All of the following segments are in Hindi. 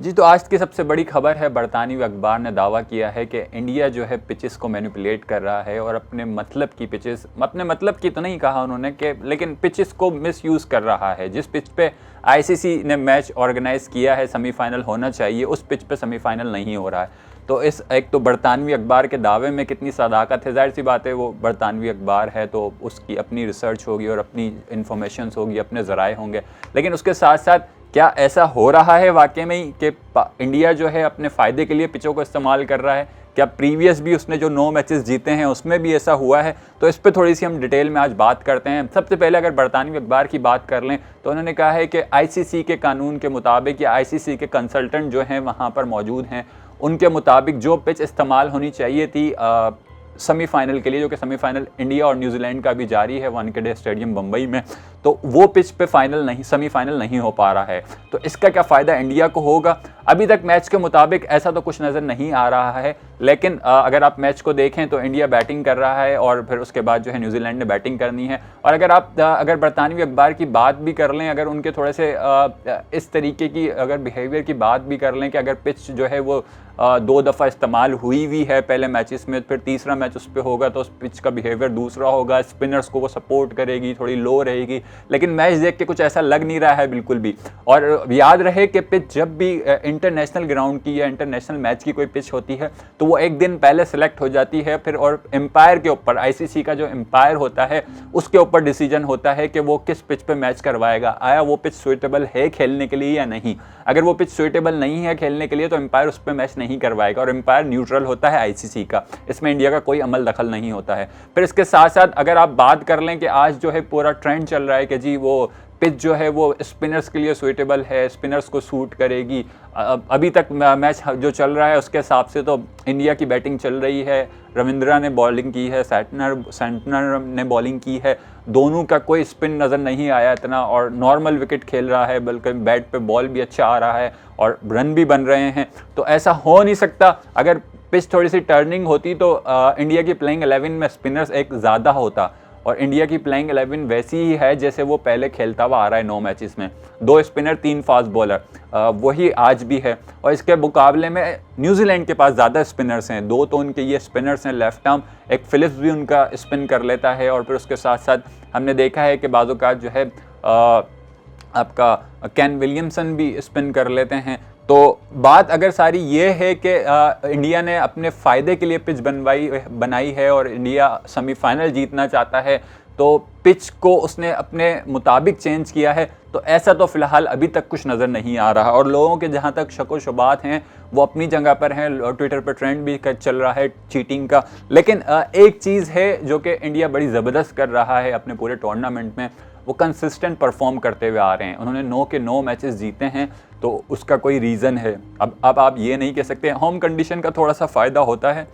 जी, तो आज की सबसे बड़ी खबर है, बरतानवी अखबार ने दावा किया है कि इंडिया जो है पिचेस को मैनिपुलेट कर रहा है और अपने मतलब की पिचेस, अपने मतलब की तो नहीं कहा उन्होंने कि, लेकिन पिचेस को मिसयूज़ कर रहा है। जिस पिच पे आईसीसी ने मैच ऑर्गेनाइज किया है, सेमीफाइनल होना चाहिए, उस पिच पे सेमीफाइनल नहीं हो रहा है। तो इस एक तो बरतानवी अखबार के दावे में कितनी सदाकत है, जाहिर सी बात है वो बरतानवी अखबार है तो उसकी अपनी रिसर्च होगी और अपनी इन्फॉर्मेशंस होगी, अपने ज़राए होंगे। लेकिन उसके साथ साथ क्या ऐसा हो रहा है वाकई में ही कि इंडिया जो है अपने फ़ायदे के लिए पिचों को इस्तेमाल कर रहा है? क्या प्रीवियस भी उसने जो 9 मैचेस जीते हैं उसमें भी ऐसा हुआ है? तो इस पे थोड़ी सी हम डिटेल में आज बात करते हैं। सबसे पहले अगर बरतानवी अखबार की बात कर लें तो उन्होंने कहा है कि आईसीसी के कानून के मुताबिक या आईसीसी के कंसल्टेंट जो हैं वहाँ पर मौजूद हैं, उनके मुताबिक जो पिच इस्तेमाल होनी चाहिए थी सेमीफाइनल के लिए, जो कि सेमीफाइनल इंडिया और न्यूजीलैंड का भी जारी है वानखेड़े स्टेडियम मुंबई में, तो वो पिच पे फाइनल नहीं, सेमीफाइनल नहीं हो पा रहा है। तो इसका क्या फ़ायदा इंडिया को होगा? अभी तक मैच के मुताबिक ऐसा तो कुछ नज़र नहीं आ रहा है, लेकिन अगर आप मैच को देखें तो इंडिया बैटिंग कर रहा है और फिर उसके बाद जो है न्यूजीलैंड ने बैटिंग करनी है। और अगर आप अगर बरतानवी अखबार की बात भी कर लें, अगर उनके थोड़े से इस तरीके की अगर बिहेवियर की बात भी कर लें कि अगर पिच जो है वो 2 दफ़ा इस्तेमाल हुई भी है पहले मैचेस में, फिर तीसरा मैच उस पर होगा तो उस पिच का बिहेवियर दूसरा होगा, स्पिनर्स को वो सपोर्ट करेगी, थोड़ी लो रहेगी, लेकिन मैच देख के कुछ ऐसा लग नहीं रहा है बिल्कुल भी। और याद रहे कि पिच जब भी इंटरनेशनल ग्राउंड की या इंटरनेशनल मैच की कोई पिच होती है तो वो एक दिन पहले सेलेक्ट हो जाती है, फिर और एम्पायर के ऊपर, आईसीसी का जो एम्पायर होता है उसके ऊपर डिसीजन होता है कि वो किस पिच पे मैच करवाएगा, आया वो पिच सुइटेबल है खेलने के लिए या नहीं। अगर वो पिच सुइटेबल नहीं है खेलने के लिए तो एम्पायर उस पर मैच नहीं करवाएगा, और एम्पायर न्यूट्रल होता है आईसीसी का, इसमें इंडिया का कोई अमल दखल नहीं होता है। फिर इसके साथ साथ अगर आप बात कर लें कि आज जो है पूरा ट्रेंड चल रहा है कि जी वो पिच जो है वो स्पिनर्स के लिए सूटेबल है, स्पिनर्स को सूट करेगी। अभी तक मैच जो चल रहा है उसके हिसाब से तो इंडिया की बैटिंग चल रही है, रविंद्रा ने बॉलिंग की है, सेंटनर ने बॉलिंग की है, दोनों का कोई स्पिन नज़र नहीं आया इतना, और नॉर्मल विकेट खेल रहा है, बल्कि बैट पे बॉल भी अच्छा आ रहा है और रन भी बन रहे हैं। तो ऐसा हो नहीं सकता। अगर पिच थोड़ी सी टर्निंग होती तो इंडिया की प्लेइंग 11 में स्पिनर्स एक ज़्यादा होता, और इंडिया की प्लेइंग 11 वैसी ही है जैसे वो पहले खेलता हुआ आ रहा है 9 मैचेस में, 2 स्पिनर 3 फास्ट बॉलर, वही आज भी है। और इसके मुकाबले में न्यूजीलैंड के पास ज़्यादा स्पिनर्स हैं, 2 तो उनके ये स्पिनर्स हैं लेफ्ट आर्म, एक फिलिप्स भी उनका स्पिन कर लेता है, और फिर उसके साथ साथ हमने देखा है कि बाज़-औक़ात जो है आपका केन विलियमसन भी स्पिन कर लेते हैं। तो बात अगर सारी ये है कि इंडिया ने अपने फ़ायदे के लिए पिच बनाई है और इंडिया सेमीफाइनल जीतना चाहता है, तो पिच को उसने अपने मुताबिक चेंज किया है, तो ऐसा तो फ़िलहाल अभी तक कुछ नज़र नहीं आ रहा। और लोगों के जहाँ तक शक व शुबात हैं वो अपनी जगह पर हैं, ट्विटर पर ट्रेंड भी चल रहा है चीटिंग का। लेकिन एक चीज़ है जो कि इंडिया बड़ी ज़बरदस्त कर रहा है अपने पूरे टूर्नामेंट में, वो कंसिस्टेंट परफॉर्म करते हुए आ रहे हैं। उन्होंने 9 के 9 मैचेस जीते हैं, तो उसका कोई रीज़न है। अब आप ये नहीं कह सकते। होम कंडीशन का थोड़ा सा फ़ायदा होता है,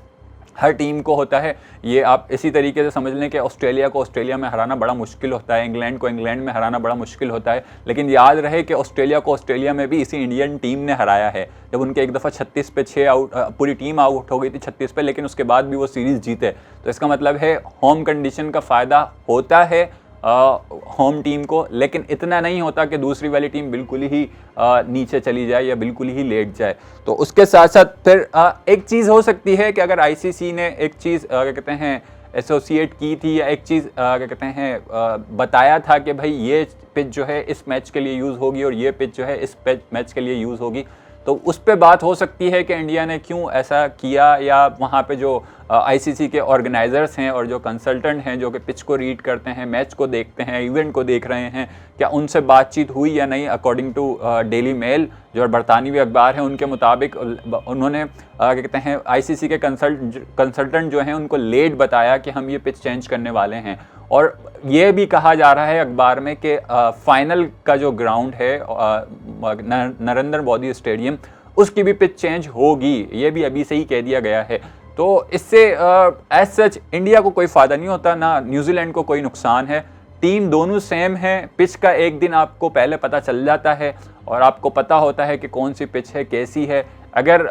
हर टीम को होता है। ये आप इसी तरीके से समझ लें कि ऑस्ट्रेलिया को ऑस्ट्रेलिया में हराना बड़ा मुश्किल होता है, इंग्लैंड को इंग्लैंड में हराना बड़ा मुश्किल होता है, लेकिन याद रहे कि ऑस्ट्रेलिया को ऑस्ट्रेलिया में भी इसी इंडियन टीम ने हराया है, जब उनके एक दफ़ा 36 पे 6 आउट, पूरी टीम आउट हो गई थी 36 पे, लेकिन उसके बाद भी वो सीरीज़ जीते। तो इसका मतलब है होम कंडीशन का फ़ायदा होता है होम टीम को, लेकिन इतना नहीं होता कि दूसरी वाली टीम बिल्कुल ही नीचे चली जाए या बिल्कुल ही लेट जाए। तो उसके साथ साथ फिर एक चीज़ हो सकती है कि अगर आईसीसी ने एक चीज़ क्या कहते हैं एसोसिएट की थी, या एक चीज़ क्या कहते हैं बताया था कि भाई ये पिच जो है इस मैच के लिए यूज़ होगी और ये पिच जो है इस मैच के लिए यूज़ होगी, तो उस पे बात हो सकती है कि इंडिया ने क्यों ऐसा किया, या वहाँ पे जो आईसीसी के ऑर्गेनाइजर्स हैं और जो कंसल्टेंट हैं जो कि पिच को रीड करते हैं, मैच को देखते हैं, इवेंट को देख रहे हैं, क्या उनसे बातचीत हुई या नहीं। अकॉर्डिंग टू डेली मेल जो बरतानवी अखबार है उनके मुताबिक उन्होंने क्या कहते हैं आईसीसी के कंसल्टेंट जो हैं उनको लेट बताया कि हम ये पिच चेंज करने वाले हैं। और ये भी कहा जा रहा है अखबार में कि फाइनल का जो ग्राउंड है नरेंद्र मोदी स्टेडियम, उसकी भी पिच चेंज होगी, ये भी अभी से ही कह दिया गया है। तो इससे एज सच इंडिया को कोई फ़ायदा नहीं होता, ना न्यूजीलैंड को कोई नुकसान है। टीम दोनों सेम है, पिच का एक दिन आपको पहले पता चल जाता है और आपको पता होता है कि कौन सी पिच है, कैसी है। अगर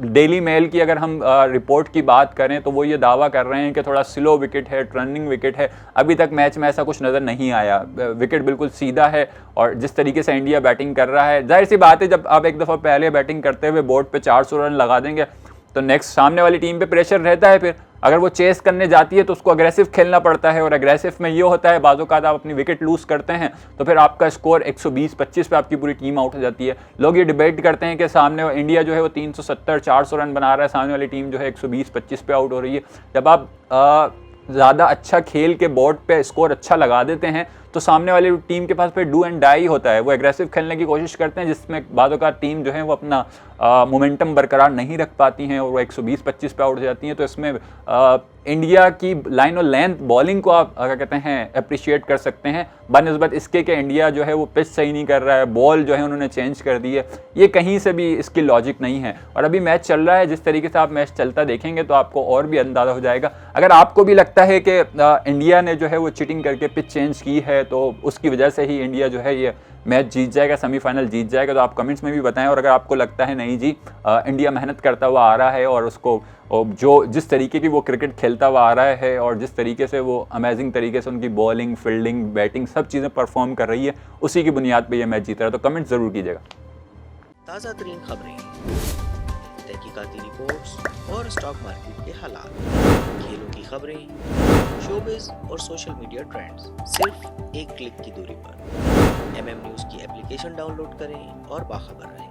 डेली मेल की अगर हम रिपोर्ट की बात करें तो वो ये दावा कर रहे हैं कि थोड़ा स्लो विकेट है, टर्निंग विकेट है। अभी तक मैच में ऐसा कुछ नज़र नहीं आया, विकेट बिल्कुल सीधा है। और जिस तरीके से इंडिया बैटिंग कर रहा है, जाहिर सी बात है जब आप एक दफ़ा पहले बैटिंग करते हुए बोर्ड पे 400 रन लगा देंगे तो नेक्स्ट सामने वाली टीम पे प्रेशर रहता है। फिर अगर वो चेस करने जाती है तो उसको अग्रेसिव खेलना पड़ता है, और अग्रेसिव में ये होता है बाज़ों का आप अपनी विकेट लूज़ करते हैं तो फिर आपका स्कोर 120-25 पे आपकी पूरी टीम आउट हो जाती है। लोग ये डिबेट करते हैं कि सामने इंडिया जो है वो 370-400 रन बना रहा है, सामने वाली टीम जो है 120-25 पे आउट हो रही है। जब आप ज़्यादा अच्छा खेल के बोर्ड पे स्कोर अच्छा लगा देते हैं तो सामने वाली टीम के पास फिर डू एंड डाई होता है, वो एग्रेसिव खेलने की कोशिश करते हैं, जिसमें बाज़ों का टीम जो है वो अपना मोमेंटम बरकरार नहीं रख पाती हैं और वो 120-25 पे आउट हो जाती हैं। तो इसमें इंडिया की लाइन और लेंथ बॉलिंग को आप क्या कहते हैं अप्रिशिएट कर सकते हैं, बनस्बत इसके कि इंडिया जो है वो पिच सही नहीं कर रहा है, बॉल जो है उन्होंने चेंज कर दी है। ये कहीं से भी इसकी लॉजिक नहीं है। और अभी मैच चल रहा है, जिस तरीके से आप मैच चलता देखेंगे तो आपको और भी अंदाज़ा हो जाएगा। अगर आपको भी लगता है कि इंडिया ने जो है वो चीटिंग करके पिच चेंज की है तो उसकी वजह से ही इंडिया जो है ये मैच जीत जाएगा, सेमीफाइनल जीत जाएगा, तो आप कमेंट्स में भी बताएं। और अगर आपको लगता है नहीं जी इंडिया मेहनत करता हुआ आ रहा है और उसको जो जिस तरीके की वो क्रिकेट खेलता हुआ आ रहा है और जिस तरीके से वो अमेजिंग तरीके से उनकी बॉलिंग, फील्डिंग, बैटिंग सब चीज़ें परफॉर्म कर रही है, उसी की बुनियाद पे ये मैच जीत रहा है, तो कमेंट ज़रूर कीजिएगा। ताज़ा तरीन खबरें, तहकीकाती रिपोर्ट्स और स्टॉक मार्केट के हालात, खेलों की खबरें, शोबिज़ और सोशल मीडिया ट्रेंड्स सिर्फ एक क्लिक की दूरी पर। MM न्यूज़ की एप्लीकेशन डाउनलोड करें और बाखबर रहें।